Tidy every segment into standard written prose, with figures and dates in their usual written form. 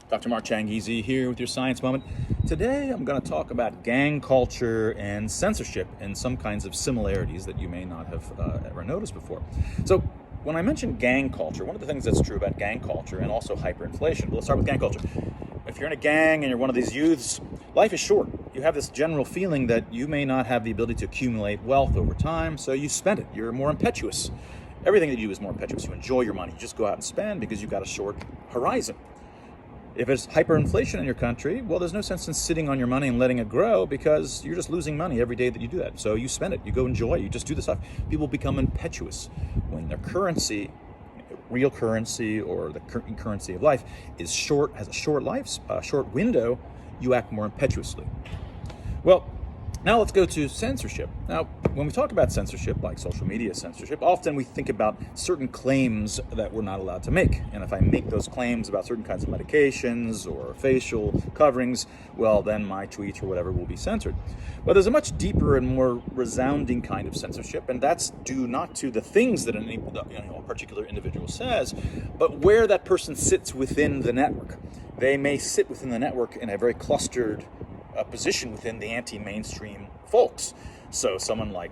Dr. Mark Changizi here with your Science Moment. Today I'm going to talk about gang culture and censorship and some kinds of similarities that you may not have ever noticed before. So when I mention gang culture, one of the things that's true about gang culture and also hyperinflation, let's start with gang culture. If you're in a gang and you're one of these youths, life is short. You have this general feeling that you may not have the ability to accumulate wealth over time, so you spend it. You're more impetuous. Everything that you do is more impetuous. You enjoy your money. You just go out and spend because you've got a short horizon. If it's hyperinflation in your country, well, there's no sense in sitting on your money and letting it grow because you're just losing money every day that you do that. So you spend it, you go enjoy, you just do the stuff. People become impetuous when their currency, real currency or the currency of life is short, has a short life, a short window, you act more impetuously. Well, now let's go to censorship. Now, when we talk about censorship, like social media censorship, often we think about certain claims that we're not allowed to make. And if I make those claims about certain kinds of medications or facial coverings, well, then my tweets or whatever will be censored. But there's a much deeper and more resounding kind of censorship, and that's due not to the things that a particular individual says, but where that person sits within the network. They may sit within the network in a very clustered position within the anti-mainstream folks. So someone like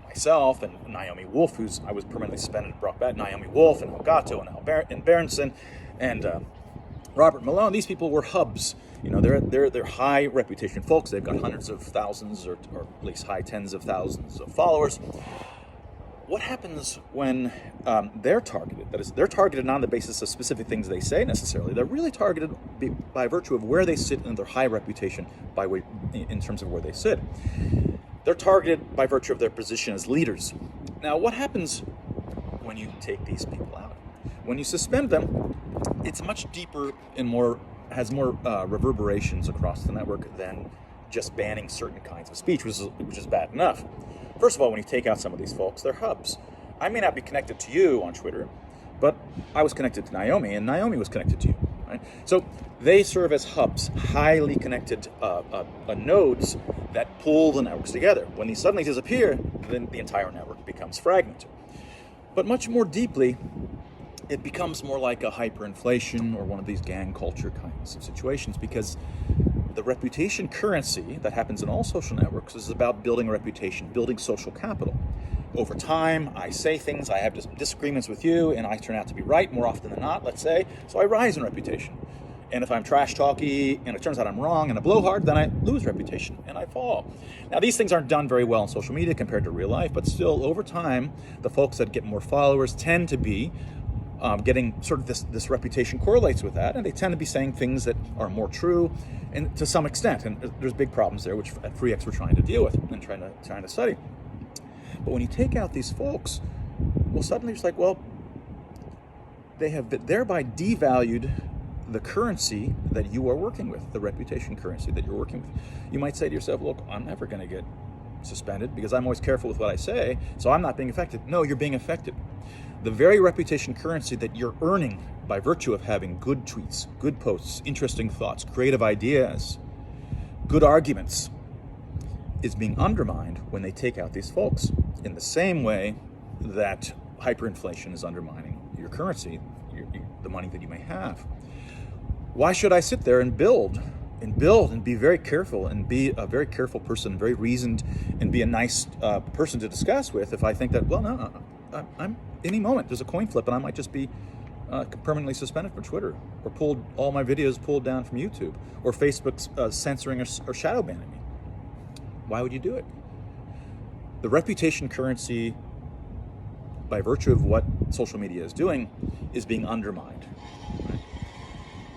myself and Naomi Wolf, I was permanently suspended and brought back, Naomi Wolf and Elgato and Berenson and Robert Malone, these people were hubs. You know, they're high reputation folks. They've got hundreds of thousands or at least high tens of thousands of followers. What happens when they're targeted? That is, they're targeted not on the basis of specific things they say necessarily. They're really targeted by virtue of where they sit in their high reputation in terms of where they sit. They're targeted by virtue of their position as leaders. Now, what happens when you take these people out? When you suspend them, it's much deeper and has more reverberations across the network than just banning certain kinds of speech, which is bad enough. First of all, when you take out some of these folks, they're hubs. I may not be connected to you on Twitter, but I was connected to Naomi, and Naomi was connected to you. Right? So they serve as hubs, highly connected nodes that pull the networks together. When these suddenly disappear, then the entire network becomes fragmented. But much more deeply, it becomes more like a hyperinflation or one of these gang culture kinds of situations, because the reputation currency that happens in all social networks is about building a reputation, building social capital. Over time, I say things, I have disagreements with you, and I turn out to be right more often than not, let's say, so I rise in reputation. And if I'm trash talky and it turns out I'm wrong and a blowhard, then I lose reputation and I fall. Now, these things aren't done very well in social media compared to real life, but still, over time, the folks that get more followers tend to be getting sort of this reputation correlates with that, and they tend to be saying things that are more true, and to some extent. And there's big problems there, which at FreeX we're trying to deal with and trying to study. But when you take out these folks, well, suddenly it's like, well, they have thereby devalued the currency that you are working with, the reputation currency that you're working with. You might say to yourself, look, I'm never going to get suspended because I'm always careful with what I say, so I'm not being affected. No, you're being affected. The very reputation currency that you're earning by virtue of having good tweets, good posts, interesting thoughts, creative ideas, good arguments, is being undermined when they take out these folks, in the same way that hyperinflation is undermining your currency, the money that you may have. Why should I sit there and build and be very careful and be a very careful person, very reasoned, and be a nice person to discuss with if I think that, well, no, I'm any moment there's a coin flip and I might just be permanently suspended from Twitter, or all my videos pulled down from YouTube, or Facebook's censoring or shadow banning me. Why would you do it? The reputation currency, by virtue of what social media is doing, is being undermined. Right?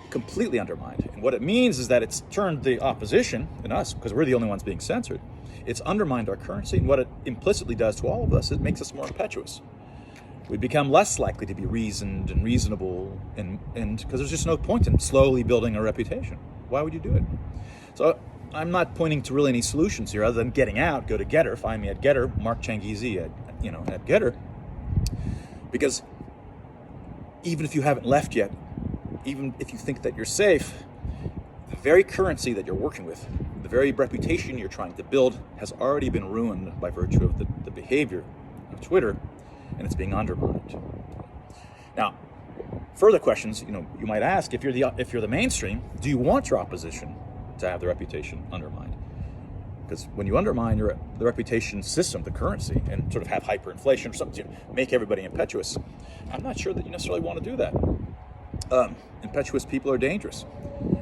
Completely undermined. And what it means is that it's turned the opposition, and us, because we're the only ones being censored, it's undermined our currency, and what it implicitly does to all of us, it makes us more impetuous. We become less likely to be reasoned and reasonable, and because there's just no point in slowly building a reputation. Why would you do it? So I'm not pointing to really any solutions here other than getting out. Go to Getter, find me at Getter, Mark Changizi at Getter. Because even if you haven't left yet, even if you think that you're safe, the very currency that you're working with, the very reputation you're trying to build, has already been ruined by virtue of the behavior of Twitter, and it's being undermined. Now, further questions, you might ask, if you're the mainstream, do you want your opposition to have their reputation undermined? Because when you undermine the reputation system, the currency, and sort of have hyperinflation or something to make everybody impetuous, I'm not sure that you necessarily want to do that. Impetuous people are dangerous.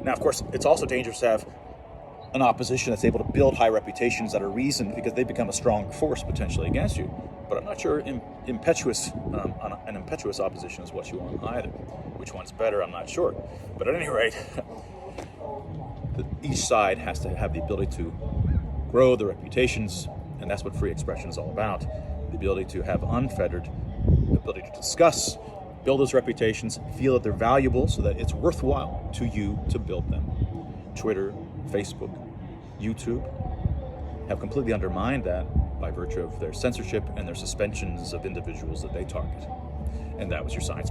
Now, of course, it's also dangerous to have an opposition that's able to build high reputations that are reasoned, because they become a strong force potentially against you. But I'm not sure an impetuous opposition is what you want either. Which one's better, I'm not sure. But at any rate, each side has to have the ability to grow their reputations, and that's what free expression is all about. The ability to have unfettered, the ability to discuss, build those reputations, feel that they're valuable so that it's worthwhile to you to build them. Twitter, Facebook, YouTube have completely undermined that by virtue of their censorship and their suspensions of individuals that they target. And that was your science.